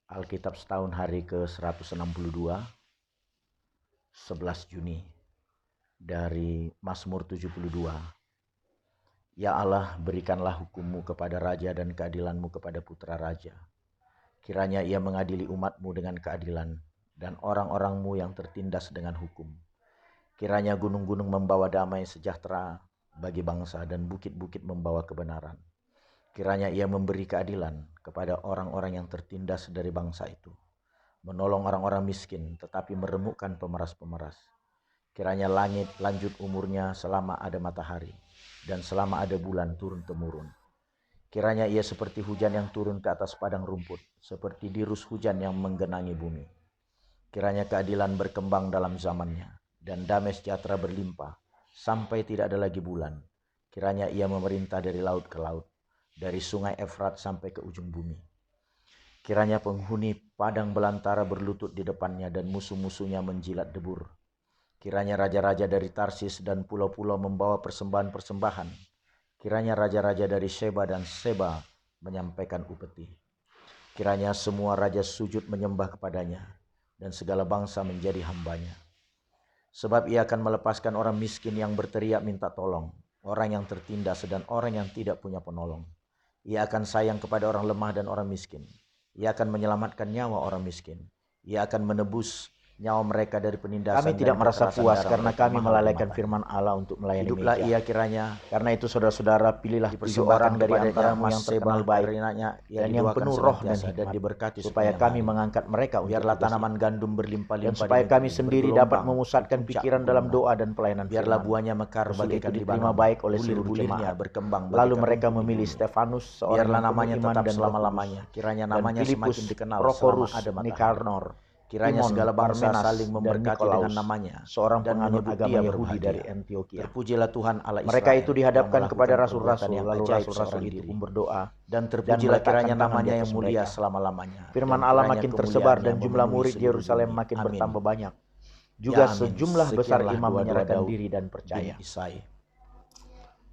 Alkitab setahun hari ke-162, 11 Juni, dari Mazmur 72. Ya Allah, berikanlah hukum-Mu kepada raja dan keadilan-Mu kepada putra raja. Kiranya ia mengadili umat-Mu dengan keadilan dan orang-orang-Mu yang tertindas dengan hukum. Kiranya gunung-gunung membawa damai sejahtera bagi bangsa dan bukit-bukit membawa kebenaran. Kiranya ia memberi keadilan kepada orang-orang yang tertindas dari bangsa itu, menolong orang-orang miskin tetapi meremukkan pemeras-pemeras. Kiranya langit lanjut umurnya selama ada matahari dan selama ada bulan turun-temurun. Kiranya ia seperti hujan yang turun ke atas padang rumput, seperti dirus hujan yang menggenangi bumi. Kiranya keadilan berkembang dalam zamannya dan damai sejahtera berlimpah sampai tidak ada lagi bulan. Kiranya ia memerintah dari laut ke laut, dari sungai Efrat sampai ke ujung bumi. Kiranya penghuni padang belantara berlutut di depannya dan musuh-musuhnya menjilat debur. Kiranya raja-raja dari Tarsis dan pulau-pulau membawa persembahan-persembahan. Kiranya raja-raja dari Sheba dan Seba menyampaikan upeti. Kiranya semua raja sujud menyembah kepadanya dan segala bangsa menjadi hambanya. Sebab ia akan melepaskan orang miskin yang berteriak minta tolong, orang yang tertindas dan orang yang tidak punya penolong. Ia akan sayang kepada orang lemah dan orang miskin. Ia akan menyelamatkan nyawa orang miskin. Ia akan menebus nyawa mereka dari penindasan. Kami tidak merasa puas karena kami melalaikan firman Allah untuk melayani Hiduplah meja. ia kiranya. Karena itu saudara-saudara, pilihlah 7 orang dari antaramu yang terkenal baik dan yang penuh roh dan hikmat, diberkati supaya kami mengangkat mereka untuk biarlah tugas tanaman ini. gandum berlimpah-limpah Dan supaya di kami negeri, sendiri bergelombang dapat memusatkan di puncak pikiran dalam gunung. doa dan pelayanan Biarlah firman. buahnya mekar Musuh bagaikan itu di diterima Libanon, baik oleh seluruh bulir-bulirnya jemaat. berkembang Lalu bagaikan mereka rumput di memilih bumi. Stefanus, seorang Biarlah yang penuh namanya iman tetap dan Roh selama-lamanya. Kudus, Kiranya dan namanya Filipus, semakin dikenal Prokorus, selama ada matahari. Nikanor, Kiranya Timon, segala bangsa Parmenas, saling dan memberkati Nikolaus, dengan namanya seorang dan penganut menyebut agama dia Yahudi berbahagia. dari Antioquia. Terpujilah Tuhan Allah Israel. Mereka itu dihadapkan yang kepada melakukan rasul-rasul, perbuatan yang lalu ajaib rasul-rasul seorang itu diri. pun berdoa Dan dan terpujilah meletakkan kiranya tangan di namanya atas yang mulia mereka. selama-lamanya. Firman Dan Allah kiranya makin tersebar dan kemuliaannya jumlah memenuhi murid seluruh Yerusalem bumi. makin Amin. bertambah banyak. Juga Ya, amin. sejumlah besar Sekianlah imam doa-doa menyerahkan Daud diri dan bin percaya. Isai.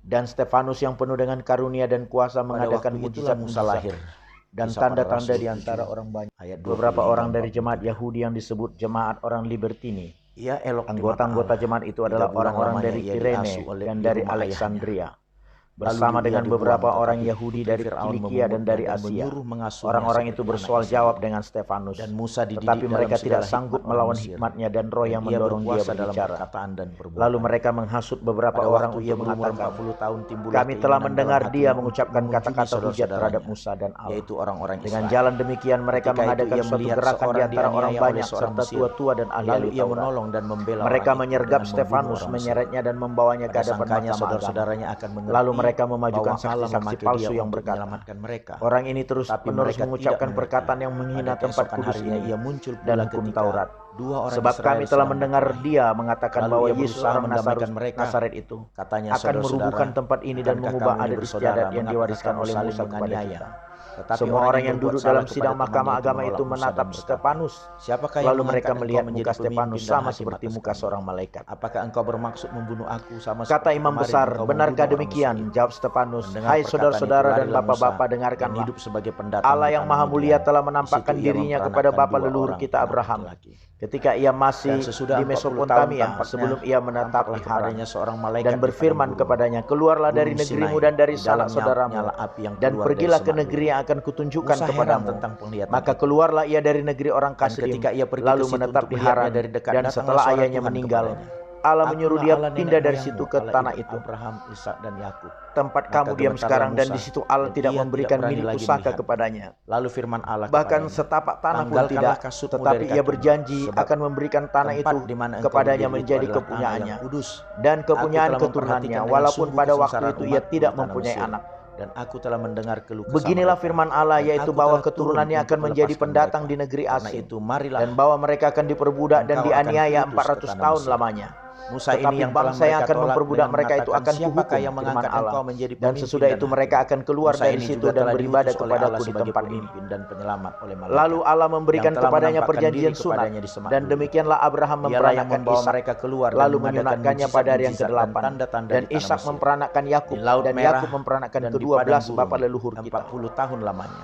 Dan Stefanus yang penuh dengan karunia dan kuasa mengadakan waktu itulah Musa mujizat-mujizat lahir. dan Kisah para tanda-tanda Rasul di antara 7 orang banyak. ayat 20 Beberapa hingga orang dari jemaat 43. Yahudi yang disebut jemaat orang Libertini. Ia elok di mata Anggota-anggota Allah. jemaat itu 3 adalah bulan orang-orang lamanya dari ia Kirene diasuh oleh dan di dari rumah ayahnya. Alexandria, Lalu bersama ia dengan dibuang, beberapa orang tetapi Yahudi putri dari Fir'aun Kilikia dan dari memungutnya dan Asia. menyuruh mengasuhnya Orang-orang itu seperti bersoal anak jawab sendiri. dengan Stefanus, Dan Musa dididik tetapi dalam mereka tidak segala sanggup hikmat melawan orang Mesir. hikmatnya dan roh yang Dan ia mendorong dia berkuasa dalam berbicara. perkataan dan perbuatan. Lalu mereka menghasut beberapa Pada orang waktu untuk ia berumur mengatakan, 40 tahun timbullah kami telah keinginan mendengar dalam dia hatinya mengucapkan untuk mengunjungi kata-kata hujat terhadap saudara-saudaranya, Musa dan Allah. yaitu orang-orang Dengan Israel. jalan demikian mereka Ketika itu mengadakan ia suatu melihat gerakan di seorang antara orang dianiaya oleh banyak seorang serta Mesir. tua-tua dan Lalu ahli-ahli ia Taurat. menolong dan membela Mereka orang itu menyergap dengan membunuh Stefanus, orang Mesir. menyeretnya dan membawanya ke Pada hadapan sangkanya mahkamah agama. saudara-saudaranya akan mengerti Lalu mereka memajukan bahwa Allah saksi-saksi memakai palsu dia yang untuk berkata, menyelamatkan mereka. orang ini terus-menerus mereka mengucapkan tidak perkataan mengerti. yang menghina Pada tempat keesokan kudus harinya ini ia muncul dan pula hukum ketika Taurat. dua orang Sebab Israel kami telah sedang mendengar berkelahi. dia mengatakan Lalu bahwa ia Yesus berusaha orang mendamaikan mereka. Nazaret itu Katanya, akan saudara-saudara, merubuhkan tempat ini dan bukankah mengubah kamu ini adat bersaudara? istiadat yang Mengapakah diwariskan kamu oleh saling Musa kepada menganiaya? kita. Tetapi Semua orang yang berbuat duduk salah dalam kepada sidang temannya mahkamah agama menolak itu Musa dan menatap berkata, Stefanus. siapakah yang Lalu mereka mengangkat melihat engkau muka menjadi pemimpin Stefanus dan sama hakim seperti atas muka kami? seorang malaikat. Apakah engkau bermaksud membunuh aku sama Kata seperti imam kemarin besar, engkau benarkah membunuh orang demikian? Mesir? Jawab Stefanus, Mendengar hai perkataan saudara-saudara itu, dan larilah Musa bapak-bapak, dan dengarkanlah. hidup sebagai pendatang Allah di yang tanah maha mulia Midian. telah Di situ menampakkan ia dirinya kepada memperanakan bapa dua leluhur orang kita anak Abraham laki-laki. ketika ia Dan masih sesudah di 40 tahun Mesopotamia tampaknya sebelum ia menetap tampaklah di Haran, kepadanya seorang malaikat dan di padang berfirman gurun, kepadanya, keluarlah dari Gunung negerimu Sinai, dan dari di sanak dalamnya saudaramu nyala api yang dan keluar dari pergilah ke semak negeri duri. yang akan kutunjukkan Musa heran kepadamu. tentang penglihatan Maka itu. keluarlah ia dari negeri orang Dan Kasdim, ketika ia pergi lalu ke situ menetap untuk di melihatnya Haran, dari dekat, dan datanglah setelah suara ayahnya Tuhan meninggal, kepadanya. Allah menyuruh Akulah dia Allah nenek pindah dari moyangmu, situ ke Allah tanah ibu itu, Abraham, Ishak dan Yakub. tempat Maka kamu diam gemetarlah sekarang, dan Musa, di situ Allah dan tidak ia memberikan berani milik lagi pusaka melihatnya. kepadanya. Lalu firman Allah Bahkan kepadanya, setapak tanah pun tanggalkanlah tidak, kasutmu tetapi dari ia kakimu, berjanji sebab akan memberikan tanah tempat itu di mana engkau kepadanya berdiri itu menjadi adalah tanah yang kepunyaannya kudus. dan Aku kepunyaan telah keturunannya, memperhatikan dengan walaupun sungguh pada waktu kesengsaraan itu ia umatku tidak di tanah mempunyai Mesir, anak. dan aku telah mendengar keluh kesah Beginilah mereka, firman Allah, dan yaitu aku bahwa telah turun keturunannya untuk akan menjadi melepaskan pendatang mereka. di negeri Karena asing, itu marilah, dan bahwa mereka akan diperbudak dan engkau akan dianiaya kuutus 400 ke tanah tahun Mesir. lamanya. Musa ini Tetapi yang telah bangsa yang mereka akan tolak memperbudak dengan mereka itu mengatakan, akan siapakah kuhukum, yang firman mengangkat engkau Allah. menjadi Dan pemimpin sesudah dan itu hakim? mereka akan keluar Musa dari ini situ juga dan telah beribadah diutus oleh kepadaku Allah di sebagai tempat ini. pemimpin dan penyelamat oleh malaikat, Lalu Allah memberikan yang telah kepadanya menampakkan perjanjian diri sunat, kepadanya di semak dan duri. demikianlah Abraham Dialah yang memperanakkan membawa Ishak, mereka keluar dan lalu mengadakan menyunatkannya pada hari yang mujizat-mujizat dan ke-8. tanda-tanda Dan di tanah Ishak Mesir, memperanakkan Yakub, di Laut dan Merah, Yakub memperanakkan dan di kedua padang belas gurun bapa leluhur kita. 40 tahun lamanya.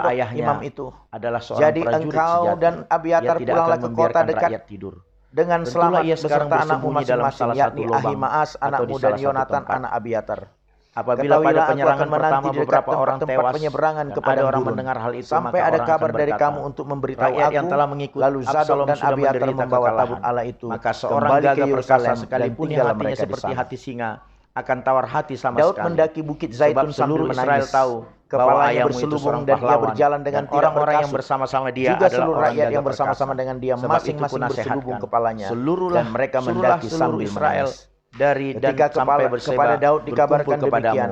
Zadok ayahnya imam itu. adalah seorang Jadi prajurit engkau sejati. dan Abiatar Ia tidak pulanglah akan ke kota membiarkan dekat rakyat tidur. dengan Tentulah selamat ia sekarang beserta anakmu bersembunyi dalam masing-masing, salah satu yakni lubang Ahimaas atau anakmu di dan salah satu Yonatan tempat. anak Abiatar. Apabila pada Ketahuilah aku penyerangan akan menanti pertama di dekat beberapa orang tempat tewas penyeberangan dan ke ada padang orang gurun, mendengar hal itu, sampai maka ada orang kabar akan dari berkata, kamu untuk memberitahu rakyat yang aku. telah mengikut Lalu Zadok Absalom dan sudah Abiatar menderita membawa kekalahan. tabut Allah itu Maka seorang kembali ke gagah perkasa Yerusalem dan sekalipun yang tinggallah hatinya mereka di seperti sana. hati singa akan tawar hati sama Daud sekali. mendaki bukit Sebab Zaitun seluruh sambil Israel menangis. tahu bahwa Kepalanya ayahmu itu berselubung seorang dan ia pahlawan, berjalan dengan dan tidak orang-orang yang berkasut. bersama-sama dia Juga adalah seluruh orang rakyat gagah yang bersama-sama perkasa. dengan dia Sebab itu masing-masing berselubung kunasehatkan, kepalanya, seluruhlah, dan mereka suruhlah mendaki seluruh sambil Israel menangis. dari dan Ketika sampai kepada Berseba Daud dikabarkan berkumpul kepadamu. demikian,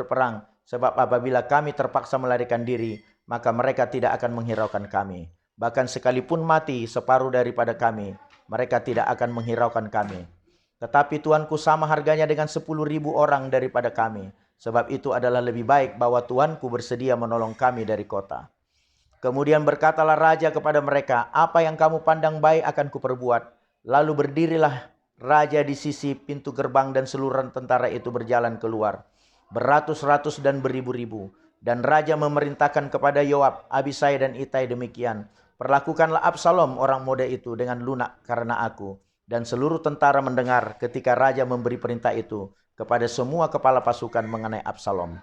berperang, sebab apabila kami terpaksa melarikan diri, maka mereka tidak akan menghiraukan kami. Bahkan sekalipun mati separuh daripada kami, mereka tidak akan menghiraukan kami. Tetapi Tuanku sama harganya dengan 10.000 orang daripada kami. Sebab itu adalah lebih baik bahwa Tuanku bersedia menolong kami dari kota. Kemudian berkatalah raja kepada mereka, apa yang kamu pandang baik akan kuperbuat. Lalu berdirilah raja di sisi pintu gerbang dan seluruh tentara itu berjalan keluar. Beratus-ratus dan beribu-ribu. Dan raja memerintahkan kepada Yoab, Abisai dan Itai demikian. Perlakukanlah Absalom orang muda itu dengan lunak karena aku. Dan seluruh tentara mendengar ketika raja memberi perintah itu kepada semua kepala pasukan mengenai Absalom.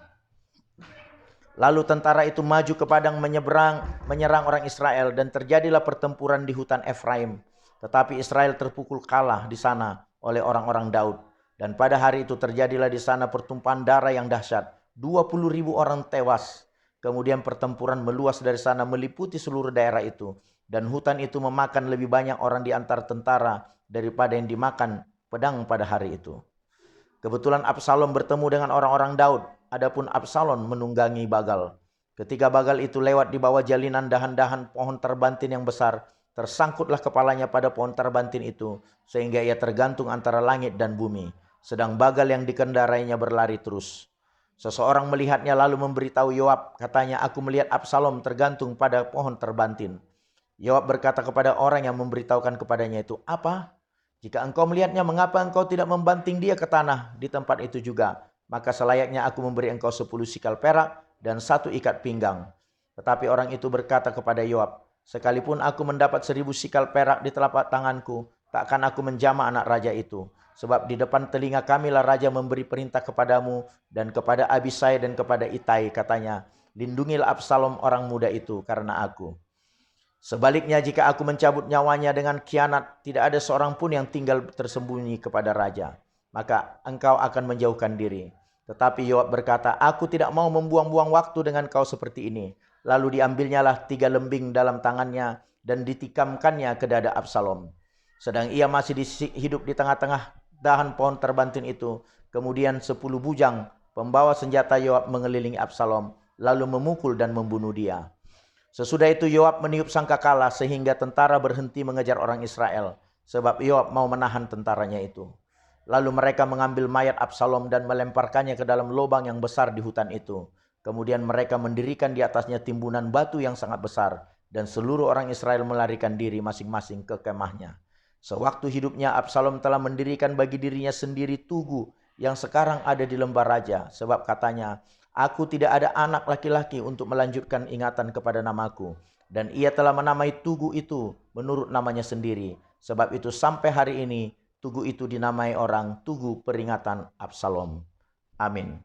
Lalu tentara itu maju ke padang menyerang orang Israel, dan terjadilah pertempuran di hutan Efraim. Tetapi Israel terpukul kalah di sana oleh orang-orang Daud. Dan pada hari itu terjadilah di sana pertumpahan darah yang dahsyat. 20.000 orang tewas. Kemudian pertempuran meluas dari sana meliputi seluruh daerah itu. Dan hutan itu memakan lebih banyak orang di antara tentara daripada yang dimakan pedang pada hari itu. Kebetulan Absalom bertemu dengan orang-orang Daud. Adapun Absalom menunggangi Bagal. Ketika Bagal itu lewat di bawah jalinan dahan-dahan pohon terbantin yang besar, tersangkutlah kepalanya pada pohon terbantin itu, sehingga ia tergantung antara langit dan bumi. Sedang Bagal yang dikendarainya berlari terus. Seseorang melihatnya lalu memberitahu Yoab, katanya, "Aku melihat Absalom tergantung pada pohon terbantin." Yoab berkata kepada orang yang memberitahukan kepadanya itu, "Apa? Jika engkau melihatnya, mengapa engkau tidak membanting dia ke tanah di tempat itu juga? Maka selayaknya aku memberi engkau 10 sikal perak dan 1 ikat pinggang." Tetapi orang itu berkata kepada Yoab, "Sekalipun aku mendapat 1000 sikal perak di telapak tanganku, takkan aku menjamah anak raja itu. Sebab di depan telinga kamilah raja memberi perintah kepadamu dan kepada Abisai dan kepada Itai, katanya, 'Lindungilah Absalom orang muda itu karena aku.' Sebaliknya jika aku mencabut nyawanya dengan khianat, tidak ada seorang pun yang tinggal tersembunyi kepada raja. Maka engkau akan menjauhkan diri." Tetapi Yoab berkata, "Aku tidak mau membuang-buang waktu dengan kau seperti ini." Lalu diambilnyalah 3 lembing dalam tangannya dan ditikamkannya ke dada Absalom. Sedang ia masih hidup di tengah-tengah dahan pohon terbantin itu. Kemudian 10 bujang pembawa senjata Yoab mengelilingi Absalom, lalu memukul dan membunuh dia. Sesudah itu Yoab meniup sangkakala sehingga tentara berhenti mengejar orang Israel, sebab Yoab mau menahan tentaranya itu. Lalu mereka mengambil mayat Absalom dan melemparkannya ke dalam lubang yang besar di hutan itu. Kemudian mereka mendirikan di atasnya timbunan batu yang sangat besar, dan seluruh orang Israel melarikan diri masing-masing ke kemahnya. Sewaktu hidupnya Absalom telah mendirikan bagi dirinya sendiri tugu yang sekarang ada di lembah raja, sebab katanya, "Aku tidak ada anak laki-laki untuk melanjutkan ingatan kepada namaku." Dan ia telah menamai tugu itu menurut namanya sendiri. Sebab itu sampai hari ini tugu itu dinamai orang Tugu Peringatan Absalom. Amin.